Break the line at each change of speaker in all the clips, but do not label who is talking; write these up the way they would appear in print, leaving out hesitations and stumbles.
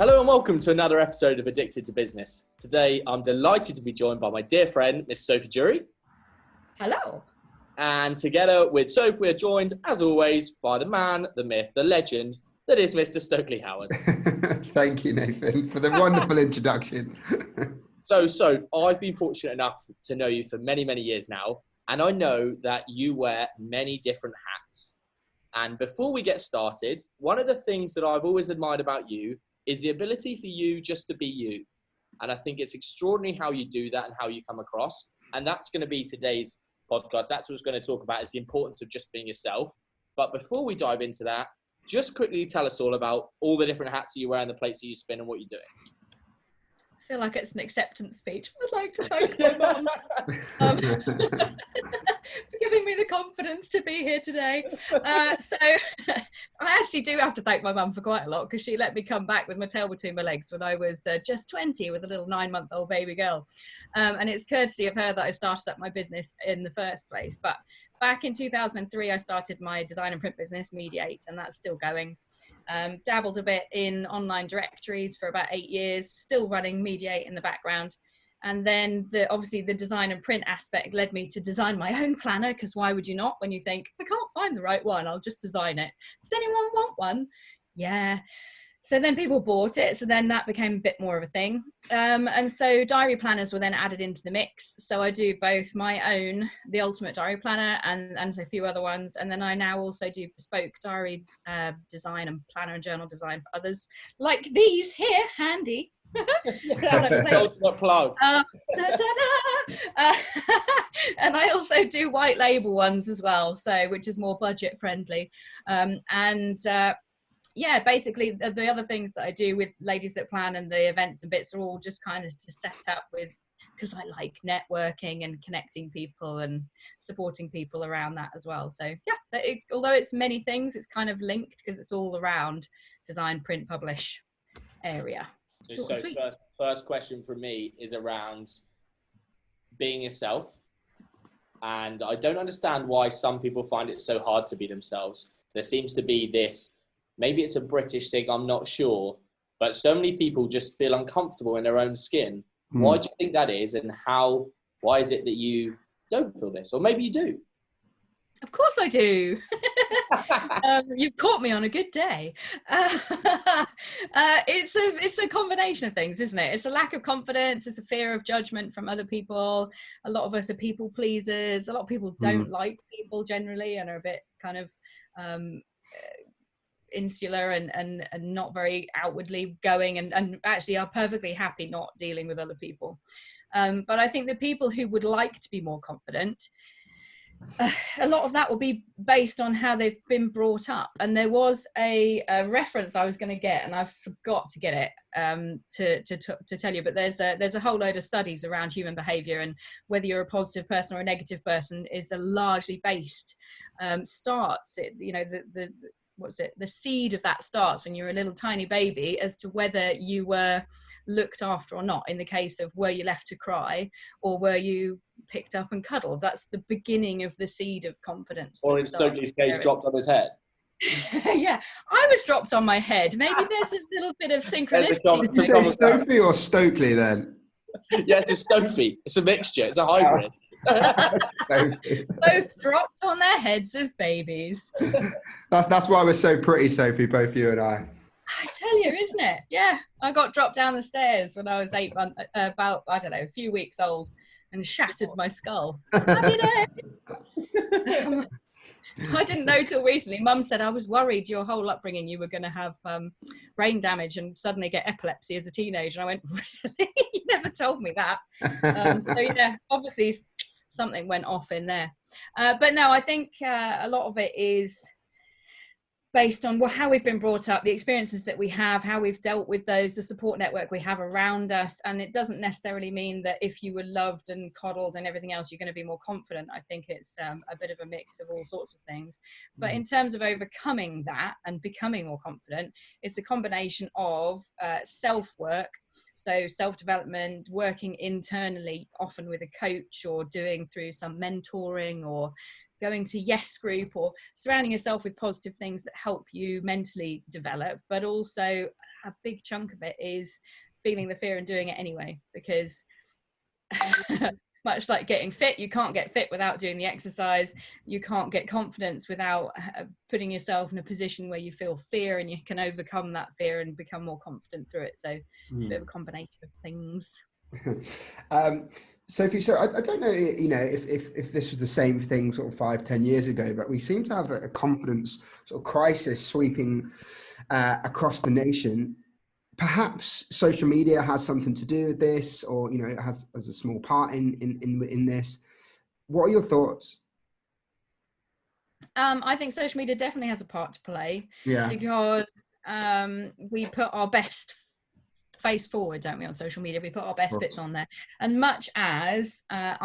Hello and welcome to another episode of Addicted to Business. Today, I'm delighted to be joined by my dear friend, Miss Sophie Jewry.
Hello.
And together with Sophie, we're joined, as always, by the man, the myth, the legend, that is Mr. Stokely Howard.
Thank you, Nathan, for the wonderful introduction.
So, Soph, I've been fortunate enough to know you for many, many years now, and I know that you wear many different hats. And before we get started, one of the things that I've always admired about you is the ability for you just to be you. And I think it's extraordinary how you do that and how you come across. And that's going to be today's podcast. That's what we're going to talk about, is the importance of just being yourself. But before we dive into that, just quickly tell us all about all the different hats that you wear and the plates that you spin and what you're doing.
I feel like it's an acceptance speech. I'd like to thank my mum for giving me the confidence to be here today. So I actually do have to thank my mum for quite a lot, because she let me come back with my tail between my legs when I was just 20 with a little 9-month-old baby girl. And it's courtesy of her that I started up my business in the first place. But back in 2003, I started my design and print business, Mediate, and that's still going. Dabbled a bit in online directories for about 8 years, still running Mediate in the background. And then obviously the design and print aspect led me to design my own planner, because why would you not, when you think, I can't find the right one, I'll just design it. Does anyone want one? Yeah. So then people bought it. So then that became a bit more of a thing. And so diary planners were then added into the mix. So I do both my own, the Ultimate Diary Planner, and a few other ones. And then I now also do bespoke diary design and planner and journal design for others, like these here, handy.
Ultimate plug.
And I also do white label ones as well, so which is more budget friendly. Yeah, basically the other things that I do with Ladies That Plan and the events and bits are all just kind of to set up with, because I like networking and connecting people and supporting people around that as well. So yeah, although it's many things, it's kind of linked because it's all around design, print, publish area.
So first question from me is around being yourself. And I don't understand why some people find it so hard to be themselves. There seems to be this, maybe it's a British thing, I'm not sure, but so many people just feel uncomfortable in their own skin. Why do you think that is, and why is it that you don't feel this? Or maybe you do.
Of course I do. You've caught me on a good day. It's a combination of things, isn't it? It's a lack of confidence. It's a fear of judgment from other people. A lot of us are people pleasers. A lot of people don't like people generally and are a bit kind of insular and not very outwardly going, and actually are perfectly happy not dealing with other people. But I think the people who would like to be more confident, a lot of that will be based on how they've been brought up. And there was a reference I was going to get, and I forgot to get it to tell you, but there's a whole load of studies around human behavior, and whether you're a positive person or a negative person is a largely based the seed of that starts when you're a little tiny baby, as to whether you were looked after or not, in the case of were you left to cry or were you picked up and cuddled. That's the beginning of the seed of confidence.
Or in Stokely's case, dropped on his head.
Yeah, I was dropped on my head. Maybe there's a little bit of synchronicity.
Did you say Sophie or Stokely then?
Yeah, it's a Sophie. It's a mixture. It's a hybrid.
Both dropped on their heads as babies.
That's why we're so pretty, Sophie, both you and I.
I tell you, isn't it? Yeah, I got dropped down the stairs when I was 8 months, about, I don't know, a few weeks old, and shattered my skull. Happy day. I didn't know till recently. Mum said, I was worried your whole upbringing you were going to have brain damage and suddenly get epilepsy as a teenager. And I went, really? You never told me that. So yeah, obviously something went off in there. But no, I think a lot of it is based on how we've been brought up, the experiences that we have, how we've dealt with those, the support network we have around us. And it doesn't necessarily mean that if you were loved and coddled and everything else, you're going to be more confident. I think it's a bit of a mix of all sorts of things. But in terms of overcoming that and becoming more confident, it's a combination of self-work, so self-development, working internally, often with a coach or doing through some mentoring or going to Yes Group, or surrounding yourself with positive things that help you mentally develop, but also a big chunk of it is feeling the fear and doing it anyway, because much like getting fit, you can't get fit without doing the exercise. You can't get confidence without putting yourself in a position where you feel fear, and you can overcome that fear and become more confident through it. So it's a bit of a combination of things.
Sophie, so I don't know, if this was the same thing sort of 5-10 years ago, but we seem to have a confidence sort of crisis sweeping across the nation. Perhaps social media has something to do with this, or it has as a small part in this. What are your thoughts?
I think social media definitely has a part to play.
Yeah.
Because we put our best face forward, don't we, on social media? We put our best bits on there. And much as like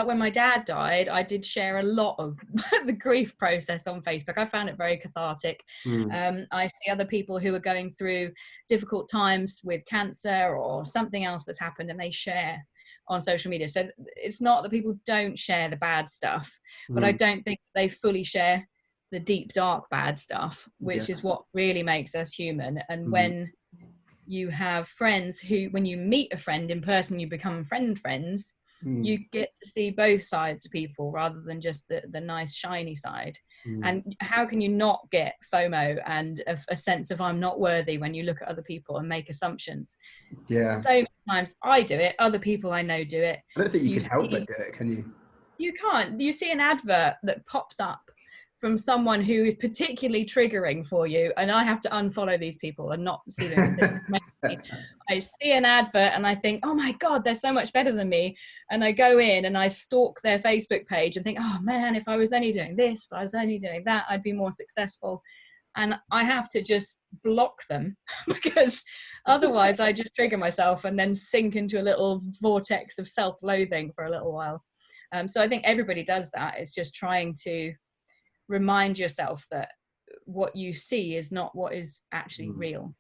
when my dad died, I did share a lot of the grief process on Facebook. I found it very cathartic. I see other people who are going through difficult times with cancer or something else that's happened, and they share on social media. So it's not that people don't share the bad stuff, but I don't think they fully share the deep, dark, bad stuff, which is what really makes us human. And when you have friends who, when you meet a friend in person, you become friends, you get to see both sides of people rather than just the nice shiny side. And how can you not get FOMO and a sense of I'm not worthy when you look at other people and make assumptions? So many times I do it, other people I know do it.
I don't think you can help but do it, can you? You
can't. You see an advert that pops up from someone who is particularly triggering for you, and I have to unfollow these people and not see them. I see an advert and I think, oh my God, they're so much better than me. And I go in and I stalk their Facebook page and think, oh man, if I was only doing this, if I was only doing that, I'd be more successful. And I have to just block them because otherwise I just trigger myself and then sink into a little vortex of self-loathing for a little while. So I think everybody does that. It's just trying to remind yourself that what you see is not what is actually real.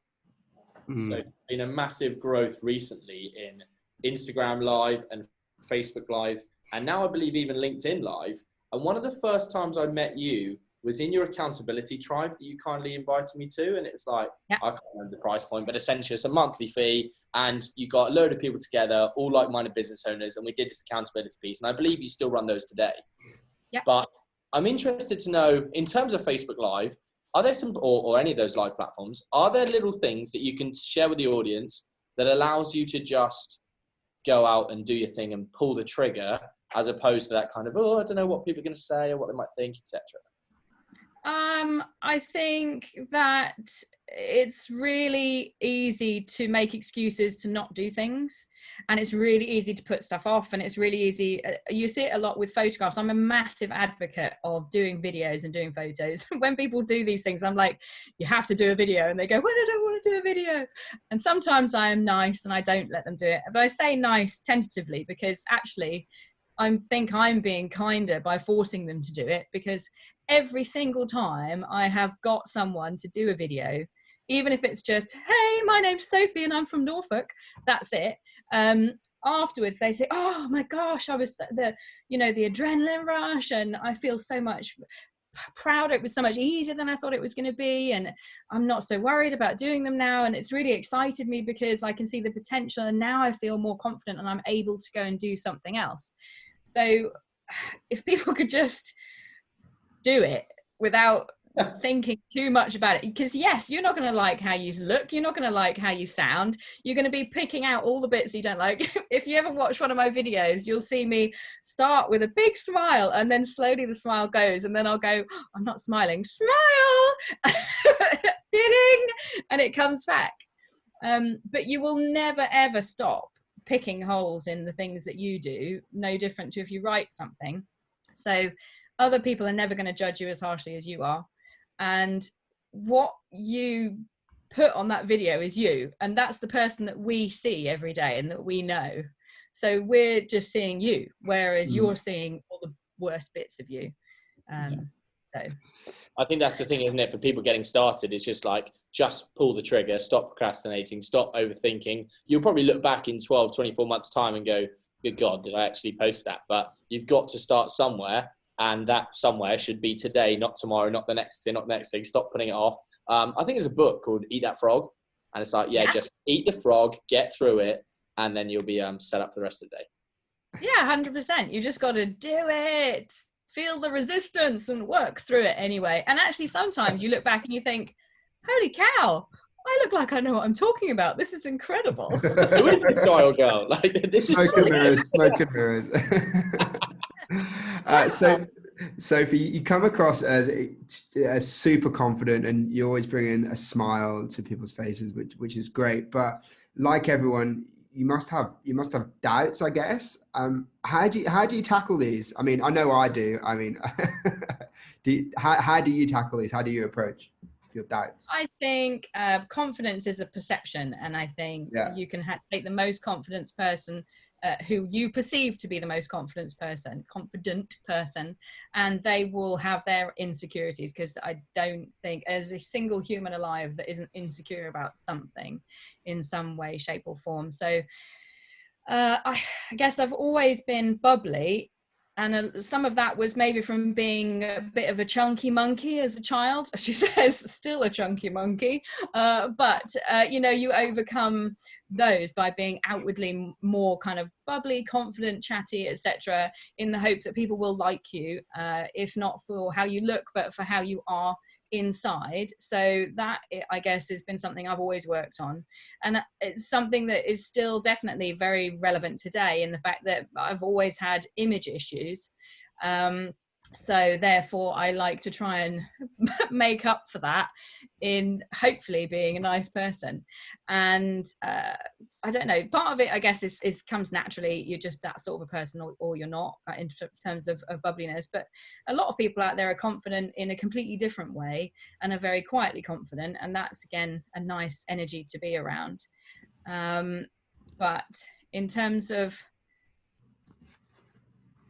So there's been a massive growth recently in Instagram Live and Facebook Live, and now I believe even LinkedIn Live. And one of the first times I met you was in your accountability tribe that you kindly invited me to. And it's like, I can't remember the price point, but essentially it's a monthly fee, and you got a load of people together, all like-minded business owners, and we did this accountability piece. And I believe you still run those today. But I'm interested to know, in terms of Facebook Live, are there some, or any of those live platforms, are there little things that you can share with the audience that allows you to just go out and do your thing and pull the trigger, as opposed to that kind of, I don't know what people are going to say or what they might think, etc.?
I think that it's really easy to make excuses to not do things, and it's really easy to put stuff off, and it's really easy. You see it a lot with photographs. I'm a massive advocate of doing videos and doing photos. When people do these things, I'm like, you have to do a video, and they go, well, I don't want to do a video. And sometimes I am nice and I don't let them do it, but I say nice tentatively, because actually I think I'm being kinder by forcing them to do it, because every single time I have got someone to do a video, even if it's just, hey, my name's Sophie and I'm from Norfolk, that's it. Afterwards they say, oh my gosh, I was the adrenaline rush, and I feel so much prouder. It was so much easier than I thought it was going to be, and I'm not so worried about doing them now, and it's really excited me because I can see the potential, and now I feel more confident and I'm able to go and do something else. So if people could just do it without thinking too much about it, because yes, you're not going to like how you look, you're not going to like how you sound, you're going to be picking out all the bits you don't like. If you ever watch one of my videos, you'll see me start with a big smile, and then slowly the smile goes, and then I'll go, I'm not smiling, smile, ding, and it comes back. But you will never ever stop picking holes in the things that you do, no different to if you write something. So other people are never going to judge you as harshly as you are. And what you put on that video is you. And that's the person that we see every day and that we know. So we're just seeing you, whereas you're seeing all the worst bits of you. So
I think that's the thing, isn't it? For people getting started, it's just like, just pull the trigger, stop procrastinating, stop overthinking. You'll probably look back in 12, 24 months time and go, good God, did I actually post that? But you've got to start somewhere. And that somewhere should be today, not tomorrow, not the next day, not the next day. Stop putting it off. I think there's a book called Eat That Frog. And it's like,
Yeah.
just eat the frog, get through it, and then you'll be set up for the rest of the day.
Yeah, 100%. You just got to do it, feel the resistance and work through it anyway. And actually, sometimes you look back and you think, holy cow, I look like I know what I'm talking about. This is incredible.
Who is this guy or girl? Like, this is
smoke and mirrors. So, Sophie, you come across as super confident, and you always bring in a smile to people's faces, which is great. But like everyone, you must have doubts, I guess. How do you tackle these? I mean, I know I do. I mean, how do you tackle these? How do you approach your doubts?
I think confidence is a perception, and I think you can take the most confident person who you perceive to be the most confident person, and they will have their insecurities, because I don't think there's a single human alive that isn't insecure about something in some way, shape or form. So I guess I've always been bubbly, and some of that was maybe from being a bit of a chunky monkey as a child. She says, still a chunky monkey. But you overcome those by being outwardly more kind of bubbly, confident, chatty, etc., in the hope that people will like you, if not for how you look, but for how you are inside. So that, I guess, has been something I've always worked on, and it's something that is still definitely very relevant today, in the fact that I've always had image issues, so therefore I like to try and make up for that in hopefully being a nice person. And I don't know, part of it, I guess, is comes naturally. You're just that sort of a person, or you're not, in terms of bubbliness. But a lot of people out there are confident in a completely different way, and are very quietly confident, and that's, again, a nice energy to be around. But in terms of,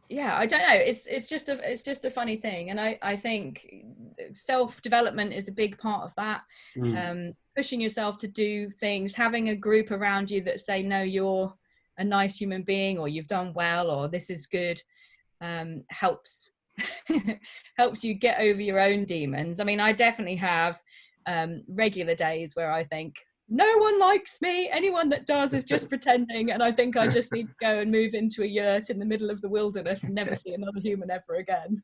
I don't know, it's just a funny thing. And I think self-development is a big part of that. Pushing yourself to do things, having a group around you that say, no, you're a nice human being, or you've done well, or this is good, helps you get over your own demons. I mean, I definitely have regular days where I think, no one likes me, anyone that does is just pretending, and I think I just need to go and move into a yurt in the middle of the wilderness and never see another human ever again.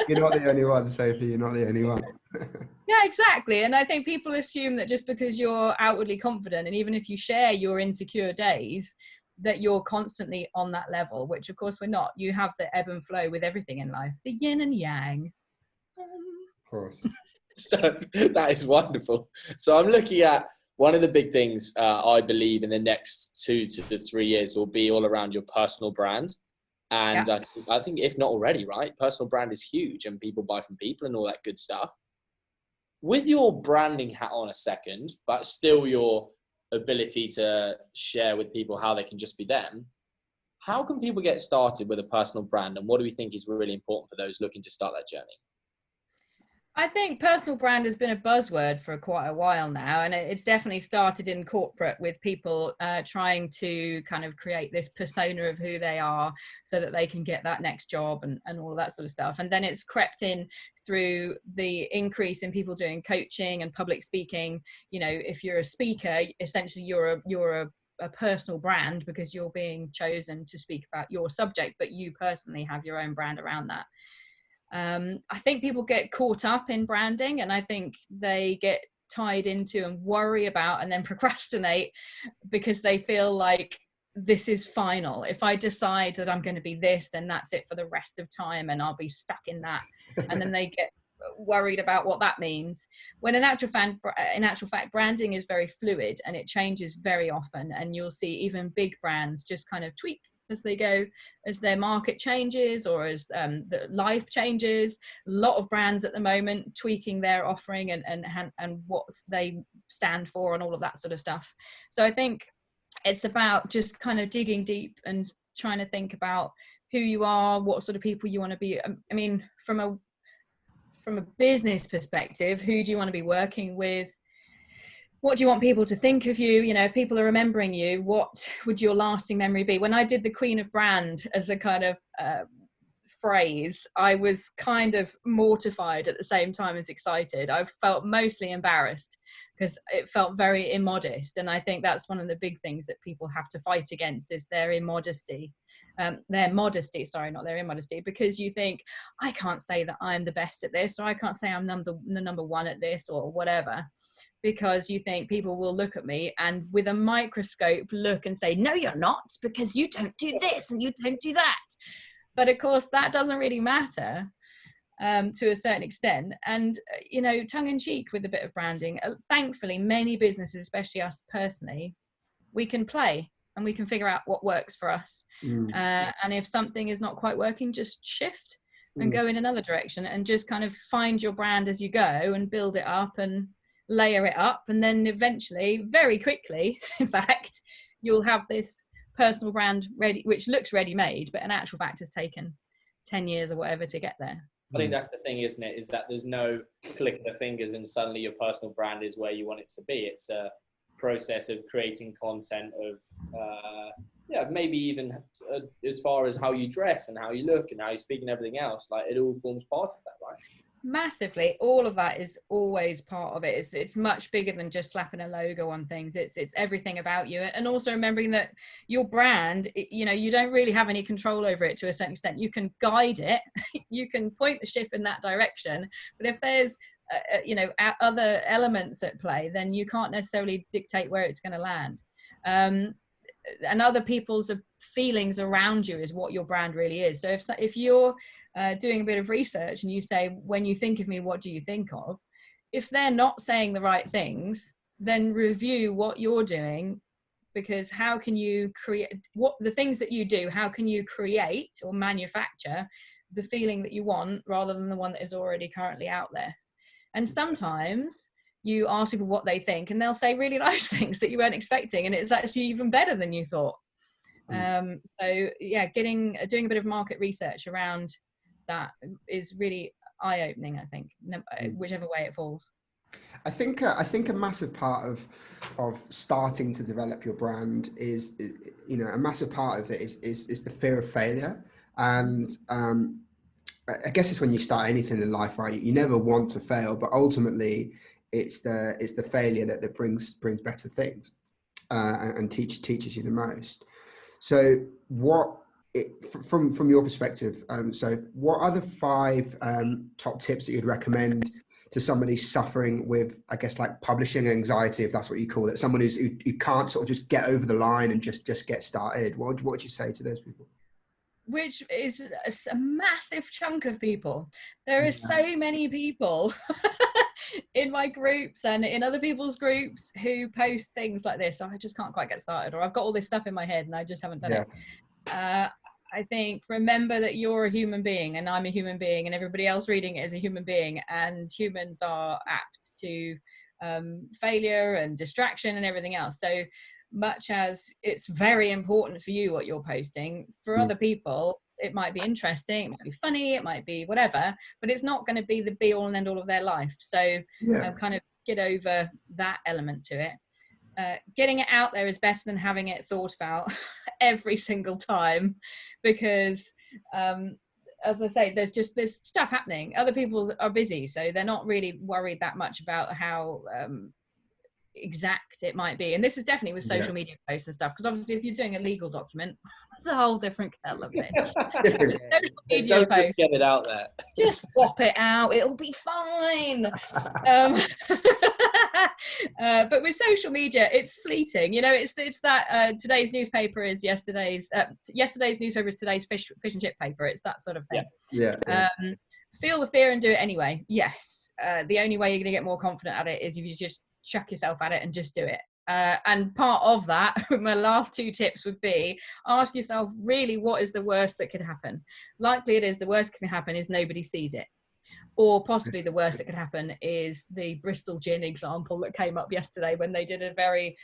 You're not the only one, Sophie, you're not the only one.
Yeah, exactly. And I think people assume that just because you're outwardly confident, and even if you share your insecure days, that you're constantly on that level, which of course we're not. You have the ebb and flow with everything in life, the yin and yang.
Of course.
So that is wonderful. So I'm looking at one of the big things I believe in the next 2 to 3 years will be all around your personal brand. And I think if not already, right, personal brand is huge, and people buy from people and all that good stuff. With your branding hat on a second, but still your ability to share with people how they can just be them, how can people get started with a personal brand, and what do we think is really important for those looking to start that journey?
I think personal brand has been a buzzword for quite a while now, and it's definitely started in corporate with people trying to kind of create this persona of who they are so that they can get that next job and all of that sort of stuff. And then it's crept in through the increase in people doing coaching and public speaking. You know, if you're a speaker, essentially you're a personal brand, because you're being chosen to speak about your subject, but you personally have your own brand around that. I think people get caught up in branding, and I think they get tied into and worry about and then procrastinate because they feel like this is final. If I decide that I'm going to be this, then that's it for the rest of time, and I'll be stuck in that. And then they get worried about what that means, when in actual fact branding is very fluid, and it changes very often, and you'll see even big brands just kind of tweak as they go, as their market changes, or as the life changes. A lot of brands at the moment tweaking their offering and what they stand for and all of that sort of stuff. So I think it's about just kind of digging deep and trying to think about who you are, what sort of people you want to be. I mean, from a business perspective, who do you want to be working with? What do you want people to think of you? You know, if people are remembering you, what would your lasting memory be? When I did the Queen of Brand as a kind of phrase, I was kind of mortified at the same time as excited. I felt mostly embarrassed because it felt very immodest. And I think that's one of the big things that people have to fight against is their immodesty. Their modesty, sorry, not their immodesty, because you think, I can't say that I'm the best at this, or I can't say I'm the number one at this, or whatever, because you think people will look at me and with a microscope look and say, no, you're not, because you don't do this and you don't do that. But of course, that doesn't really matter to a certain extent. And, you know, tongue in cheek with a bit of branding, thankfully, many businesses, especially us personally, we can play and we can figure out what works for us. And if something is not quite working, just shift and go in another direction and just kind of find your brand as you go and build it up and layer it up. And then eventually, very quickly, in fact, you'll have this personal brand ready, which looks ready-made, but in actual fact has taken 10 years or whatever to get there.
I think that's the thing, isn't it? Is that there's no click of the fingers and suddenly your personal brand is where you want it to be. It's a process of creating content of, maybe even as far as how you dress and how you look and how you speak and everything else. Like, it all forms part of that, right?
Massively. All of that is always part of it. It's much bigger than just slapping a logo on things. It's everything about you. And also remembering that your brand, you know, you don't really have any control over it to a certain extent. You can guide it, you can point the ship in that direction, but if there's other elements at play, then you can't necessarily dictate where it's going to land. And other people's feelings around you is what your brand really is. So if you're doing a bit of research and you say, when you think of me, what do you think of? If they're not saying the right things, then review what you're doing, because how can you create what the things that you do? How can you create or manufacture the feeling that you want rather than the one that is already currently out there? And sometimes you ask people what they think and they'll say really nice things that you weren't expecting, and it's actually even better than you thought. So yeah, doing a bit of market research around that is really eye-opening, I think, whichever way it falls.
I think a massive part of starting to develop your brand is, you know, a massive part of it is the fear of failure. And I guess it's when you start anything in life, right? You never want to fail, but ultimately it's the failure that brings better things and teaches you the most. So from your perspective, so what are the 5 top tips that you'd recommend to somebody suffering with, I guess, like publishing anxiety, if that's what you call it, someone who can't sort of just get over the line and just get started? What would you say to those people?
Which is a massive chunk of people. There are so many people in my groups and in other people's groups who post things like this. Oh, I just can't quite get started, or I've got all this stuff in my head and I just haven't done it. I think remember that you're a human being and I'm a human being and everybody else reading it is a human being, and humans are apt to failure and distraction and everything else. So much as it's very important for you what you're posting, for other people it might be interesting, it might be funny, it might be whatever, but it's not going to be the be all and end all of their life. So kind of get over that element to it. Getting it out there is better than having it thought about every single time, because as I say, there's stuff happening. Other people are busy, so they're not really worried that much about how exact it might be. And this is definitely with social media posts and stuff, because obviously if you're doing a legal document, it's a whole different kettle of fish. Social media post,
get it out there,
just whop it out, it'll be fine. But with social media, it's fleeting. You know, it's that today's newspaper is yesterday's newspaper is today's fish and chip paper. It's that sort of thing. Feel the fear and do it anyway. Yes, the only way you're going to get more confident at it is if you just chuck yourself at it and just do it. And part of that, my last 2 tips would be, ask yourself really, what is the worst that could happen? Likely it is the worst that can happen is nobody sees it. Or possibly the worst that could happen is the Bristol Gin example that came up yesterday when they did a very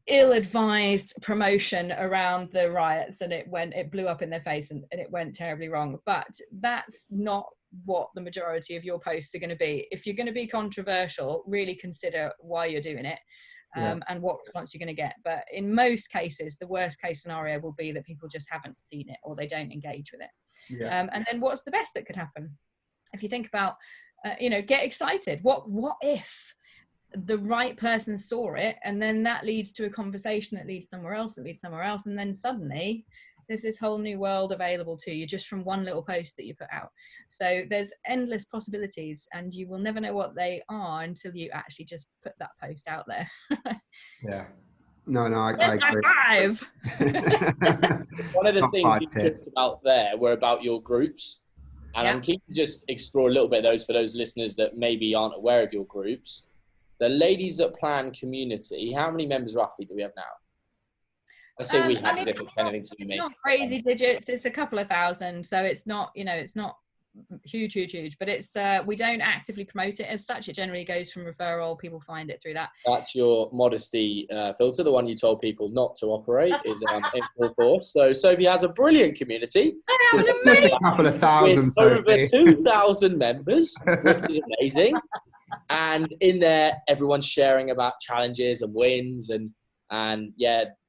ill-advised promotion around the riots, and it blew up in their face and it went terribly wrong. But that's not what the majority of your posts are going to be. If you're going to be controversial, really consider why you're doing it. and what response you're going to get. But in most cases, the worst case scenario will be that people just haven't seen it or they don't engage with it. And then what's the best that could happen? If you think about, get excited. What if the right person saw it, and then that leads to a conversation that leads somewhere else, and then suddenly there's this whole new world available to you just from one little post that you put out. So there's endless possibilities, and you will never know what they are until you actually just put that post out there.
No, I agree.
One of the things you talked about there were about your groups, and I'm keen to just explore a little bit of those for those listeners that maybe aren't aware of your groups. The Ladies That Plan community, how many members roughly do we have now? I say we have, if it's anything to do with me.
It's not crazy digits, it's a couple of thousand, so it's not, it's not huge, but it's we don't actively promote it as such. It generally goes from referral. People find it through that.
That's your modesty filter. The one you told people not to operate is in full force. So Sophie has a brilliant community.
Just a couple of thousand,
over 2,000 members, which is amazing. And in there, everyone's sharing about challenges and wins and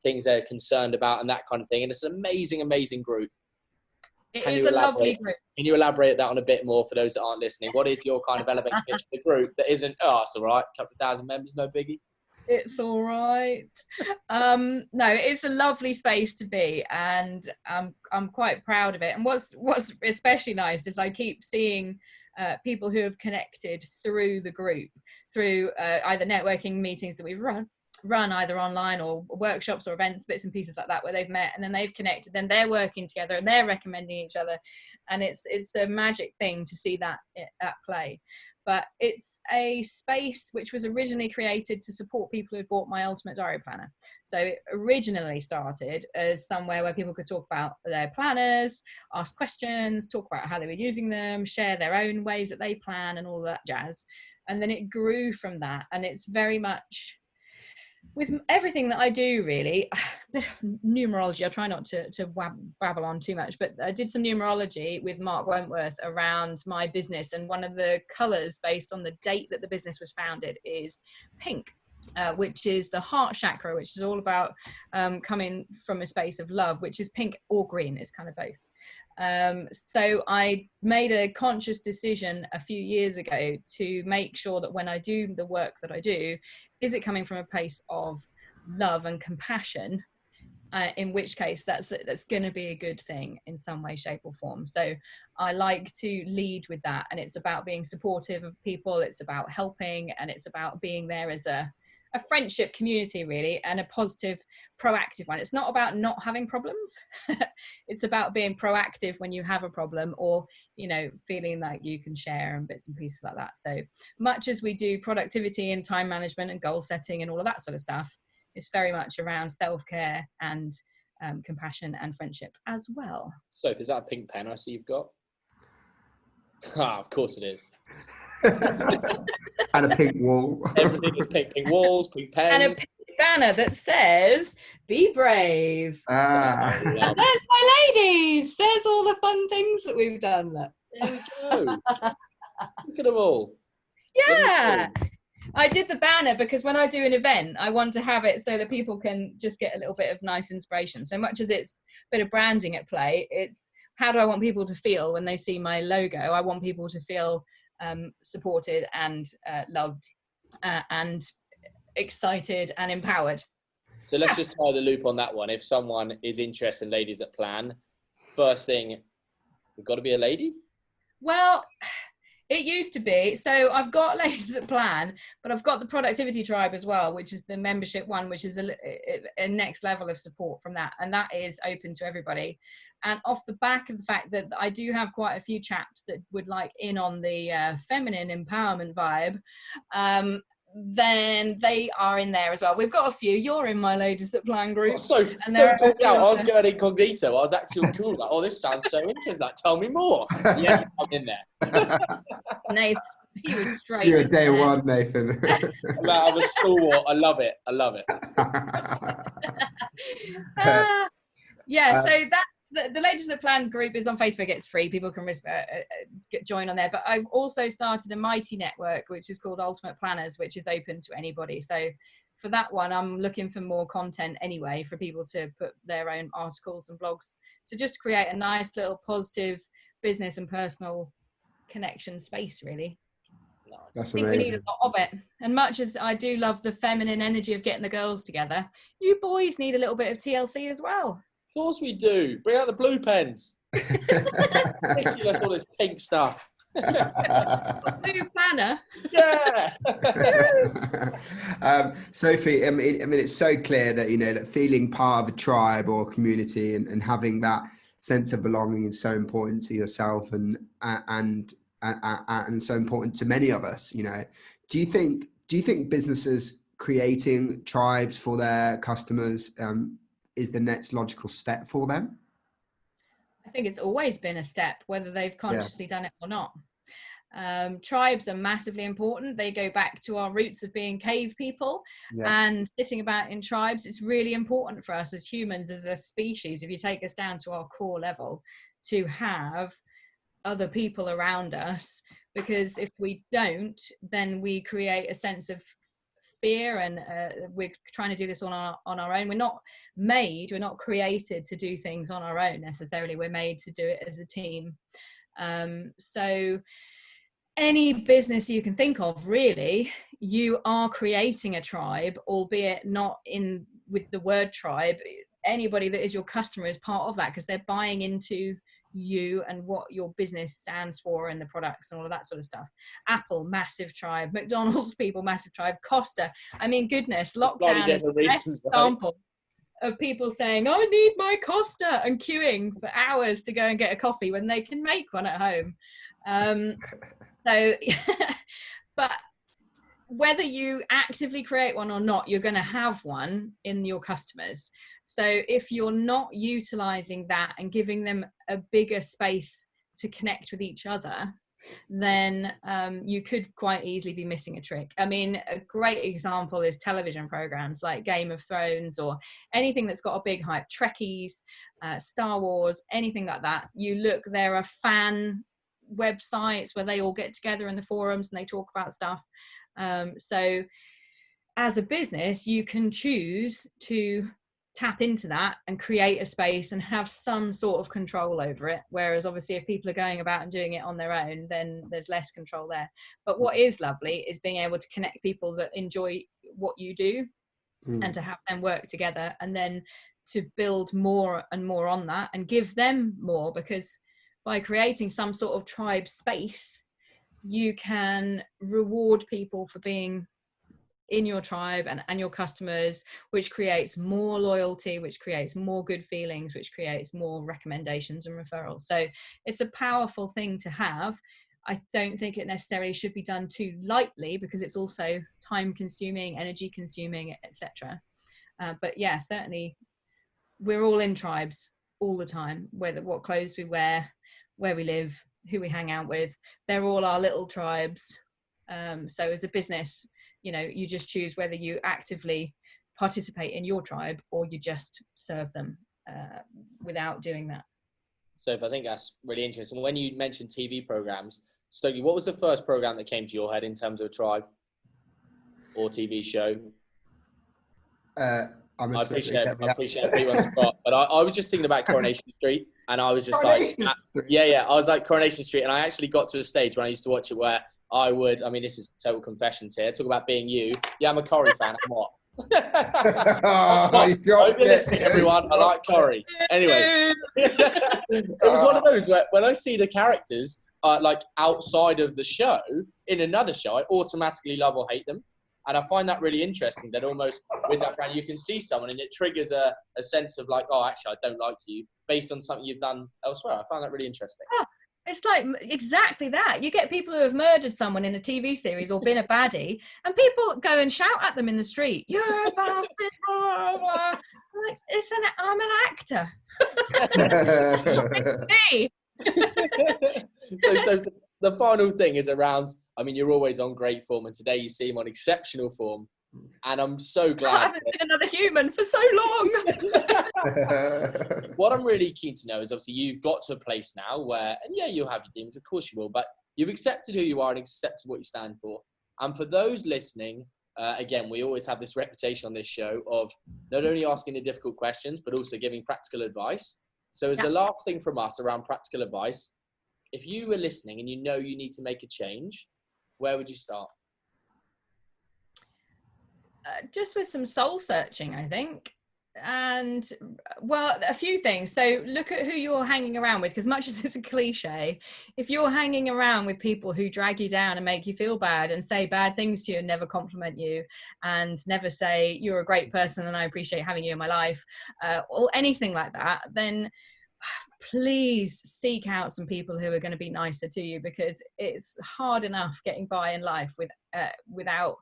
things they're concerned about and that kind of thing. And it's an amazing group.
It is a lovely group.
Can you elaborate that on a bit more for those that aren't listening? What is your kind of elevator pitch for the group that isn't, it's all right, a couple of thousand members, no biggie?
It's all right. No, it's a lovely space to be, and I'm quite proud of it. And what's especially nice is I keep seeing people who have connected through the group, through either networking meetings that we've run either online or workshops or events, bits and pieces like that, where they've met and then they've connected, then they're working together and they're recommending each other, and it's a magic thing to see that at play. But it's a space which was originally created to support people who bought my Ultimate Diary Planner. So it originally started as somewhere where people could talk about their planners, ask questions, talk about how they were using them, share their own ways that they plan and all that jazz. And then it grew from that, and it's very much with everything that I do, really. Numerology, I try not to babble on too much, but I did some numerology with Mark Wentworth around my business, and one of the colours based on the date that the business was founded is pink, which is the heart chakra, which is all about coming from a space of love, which is pink or green, it's kind of both. So I made a conscious decision a few years ago to make sure that when I do the work that I do, is it coming from a place of love and compassion, in which case that's going to be a good thing in some way, shape or form. So I like to lead with that, and it's about being supportive of people, it's about helping, and it's about being there as a friendship community, really, and a positive, proactive one. It's not about not having problems. It's about being proactive when you have a problem, or, feeling like you can share and bits and pieces like that. So much as we do productivity and time management and goal setting and all of that sort of stuff, it's very much around self-care and compassion and friendship as well.
So is that a pink pen I see you've got? Of course it is.
And a pink wall.
Everything is pink walls, pink pen.
And a pink banner that says, "Be brave."
There's
my ladies. There's all the fun things that we've done. Look.
There we go. Look at them all.
Yeah. I did the banner because when I do an event, I want to have it so that people can just get a little bit of nice inspiration. So much as it's a bit of branding at play, it's how do I want people to feel when they see my logo? I want people to feel supported and loved and excited and empowered.
So let's just tie the loop on that one. If someone is interested in Ladies That Plan, first thing, we've got to be a lady?
Well, it used to be. So I've got Ladies That Plan, but I've got the Productivity Tribe as well, which is the membership one, which is a next level of support from that. And that is open to everybody. And off the back of the fact that I do have quite a few chaps that would like in on the feminine empowerment vibe, then they are in there as well. We've got a few. You're in my Ladies That Plan group.
So
and
don't put me out. I was going incognito. I was actually cool. Like, this sounds so interesting. Like, tell me more. Yeah, I'm in there.
Nathan, he was straight.
You're day one, Nathan.
I'm a stalwart. I love it.
So that the Ladies That Plan group is on Facebook. It's free. People can join on there. But I've also started a mighty network, which is called Ultimate Planners, which is open to anybody. So for that one, I'm looking for more content anyway, for people to put their own articles and blogs. So just create a nice little positive business and personal connection space, really.
That's
I think
amazing.
we need a lot of it. And much as I do love the feminine energy of getting the girls together, you boys need a little bit of TLC as well.
Of course we do. Bring out the blue pens. Ridiculous, all this pink stuff.
Blue planner.
Yeah.
Sophie, I mean, it's so clear that, you know, that feeling part of a tribe or community and having that sense of belonging is so important to yourself and so important to many of us. You know, do you think businesses creating tribes for their customers is the next logical step for them?
I think it's always been a step, whether they've consciously done it or not. Tribes are massively important. They go back to our roots of being cave people and sitting about in tribes. It's really important for us as humans, as a species, if you take us down to our core level, to have other people around us, because if we don't, then we create a sense of fear, and we're trying to do this on our own. We're not created to do things on our own necessarily. We're made to do it as a team. So any business you can think of, really, you are creating a tribe, albeit not in with the word tribe. Anybody that is your customer is part of that, because they're buying into you and what your business stands for and the products and all of that sort of stuff. Apple, massive tribe. McDonald's people, massive tribe. Costa, I mean, goodness, lockdown is the best example of people saying, I need my Costa, and queuing for hours to go and get a coffee when they can make one at home. So but whether you actively create one or not, you're going to have one in your customers. So if you're not utilizing that and giving them a bigger space to connect with each other, then you could quite easily be missing a trick. I mean, a great example is television programs like Game of Thrones, or anything that's got a big hype, Trekkies, Star Wars, anything like that. You look, there are fan websites where they all get together in the forums and they talk about stuff. So as a business, you can choose to tap into that and create a space and have some sort of control over it. Whereas obviously if people are going about and doing it on their own, then there's less control there. But what is lovely is being able to connect people that enjoy what you do and to have them work together, and then to build more and more on that and give them more, because by creating some sort of tribe space, you can reward people for being in your tribe and your customers, which creates more loyalty, which creates more good feelings, which creates more recommendations and referrals. So it's a powerful thing to have. I don't think it necessarily should be done too lightly, because it's also time consuming, energy consuming, etc. But yeah, certainly we're all in tribes all the time, whether what clothes we wear, where we live, who we hang out with, they're all our little tribes. So as a business, you know, you just choose whether you actively participate in your tribe or you just serve them without doing that.
So I think that's really interesting. When you mentioned TV programs, Stokey, what was the first program that came to your head in terms of a tribe or TV show?
I
appreciate everyone's spot, but I was just thinking about Coronation Street, and I was just Coronation I was like Coronation Street, and I actually got to a stage when I used to watch it where I mean, this is total confessions here, talk about being you. Yeah, I'm a Corrie fan, I'm what? Hope you're listening, everyone. I like Corrie. Anyway, it was one of those where when I see the characters like outside of the show in another show, I automatically love or hate them. And I find that really interesting, that almost with that brand, you can see someone and it triggers a sense of like, oh, actually, I don't like you based on something you've done elsewhere. I find that really interesting.
Oh, it's like exactly that. You get people who have murdered someone in a TV series or been a baddie, and people go and shout at them in the street, "You're a bastard!" Blah, blah. I'm an actor. It's not me.
So the final thing is around, I mean, you're always on great form, and today you seem on exceptional form, and I'm so glad.
I haven't been another human for so long.
What I'm really keen to know is, obviously you've got to a place now where, and yeah, you'll have your demons, of course you will, but you've accepted who you are and accepted what you stand for. And for those listening again, we always have this reputation on this show of not only asking the difficult questions, but also giving practical advice. So as the last thing from us around practical advice, if you were listening and you know you need to make a change, where would you start?
Just with some soul searching, I think. And well, a few things. So look at who you're hanging around with, because much as it's a cliche, if you're hanging around with people who drag you down and make you feel bad and say bad things to you and never compliment you and never say you're a great person and I appreciate having you in my life, or anything like that, then please seek out some people who are going to be nicer to you, because it's hard enough getting by in life without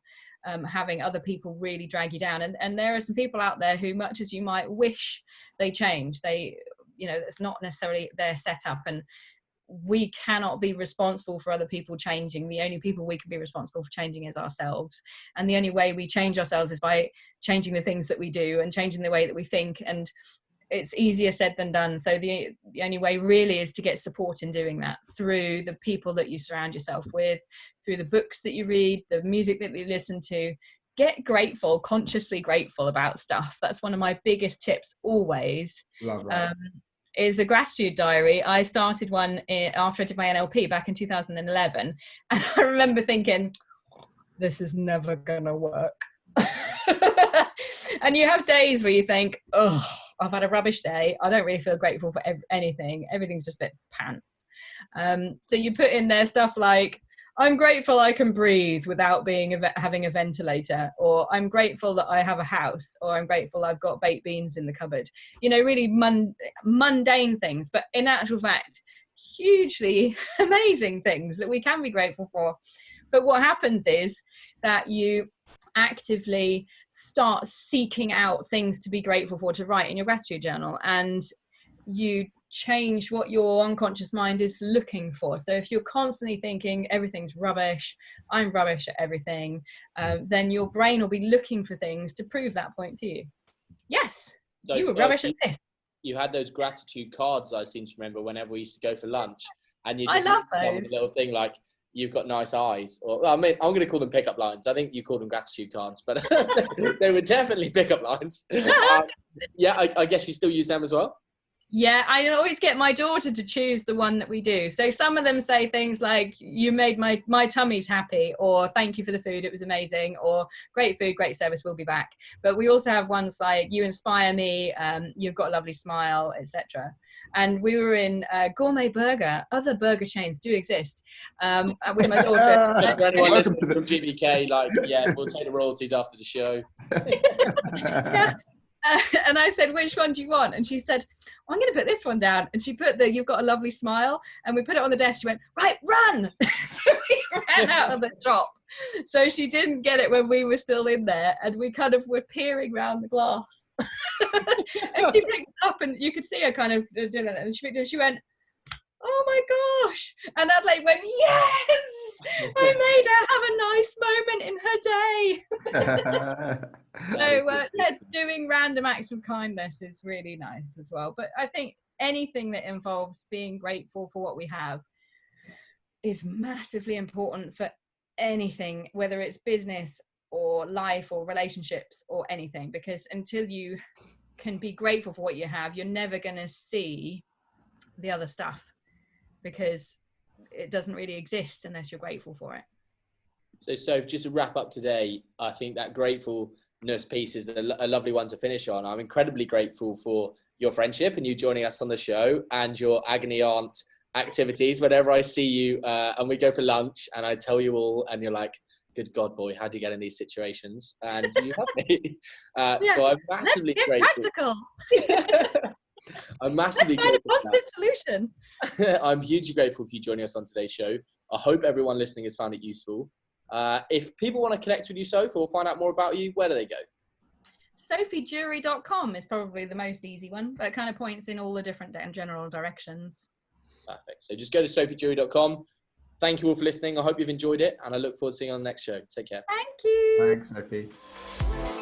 having other people really drag you down. And there are some people out there who, much as you might wish they change, it's not necessarily their setup, and we cannot be responsible for other people changing. The only people we can be responsible for changing is ourselves. And the only way we change ourselves is by changing the things that we do and changing the way that we think. And it's easier said than done. So the only way really is to get support in doing that through the people that you surround yourself with, through the books that you read, the music that you listen to. Get grateful, consciously grateful about stuff. That's one of my biggest tips always.
Love that.
Is a gratitude diary. I started one after I did my NLP back in 2011. And I remember thinking, this is never gonna work. And you have days where you think, oh, I've had a rubbish day. I don't really feel grateful for anything. Everything's just a bit pants. So you put in there stuff like, I'm grateful I can breathe without having a ventilator, or I'm grateful that I have a house, or I'm grateful I've got baked beans in the cupboard. Really mundane things, but in actual fact, hugely amazing things that we can be grateful for. But what happens is that you actively start seeking out things to be grateful for, to write in your gratitude journal, and you change what your unconscious mind is looking for. So if you're constantly thinking everything's rubbish, I'm rubbish at everything, then your brain will be looking for things to prove that point to you. Yes, so you were rubbish at this.
You had those gratitude cards, I seem to remember, whenever we used to go for lunch, and you just
I love those.
A little thing like, you've got nice eyes, or I mean, I'm going to call them pickup lines. I think you called them gratitude cards, but they were definitely pickup lines. Yeah, I guess you still use them as well.
Yeah, I always get my daughter to choose the one that we do. So some of them say things like, you made my tummy's happy, or thank you for the food, it was amazing, or great food, great service, we'll be back. But we also have ones like, you inspire me, you've got a lovely smile, etc. And we were in Gourmet Burger. Other burger chains do exist, with my daughter.
For anyone listening from GBK, we'll take the royalties after the show.
Yeah. And I said, which one do you want? And she said, I'm going to put this one down. And she put you've got a lovely smile. And we put it on the desk. She went, right, run. So we ran out of the shop. So she didn't get it when we were still in there. And we kind of were peering around the glass. And she picked it up, and you could see her kind of doing it. And she picked it, and she went, oh my gosh. And Adelaide went, yes, I made her have a nice moment in her day. So doing random acts of kindness is really nice as well. But I think anything that involves being grateful for what we have is massively important for anything, whether it's business or life or relationships or anything, because until you can be grateful for what you have, you're never going to see the other stuff, because it doesn't really exist unless you're grateful for it.
So just to wrap up today, I think that gratefulness piece is a lovely one to finish on. I'm incredibly grateful for your friendship and you joining us on the show, and your agony aunt activities. Whenever I see you and we go for lunch and I tell you all, and you're like, good God, boy, how do you get in these situations? And you help me. So I'm massively grateful.
Practical.
I'm massively grateful.
Find a positive solution.
I'm hugely grateful for you joining us on today's show. I hope everyone listening has found it useful. If people want to connect with you, Sophie, or find out more about you, where do they go?
SophieJewry.com is probably the most easy one, but it kind of points in all the different general directions.
Perfect. So just go to SophieJewry.com. Thank you all for listening. I hope you've enjoyed it, and I look forward to seeing you on the next show. Take care.
Thank you.
Thanks, Sophie.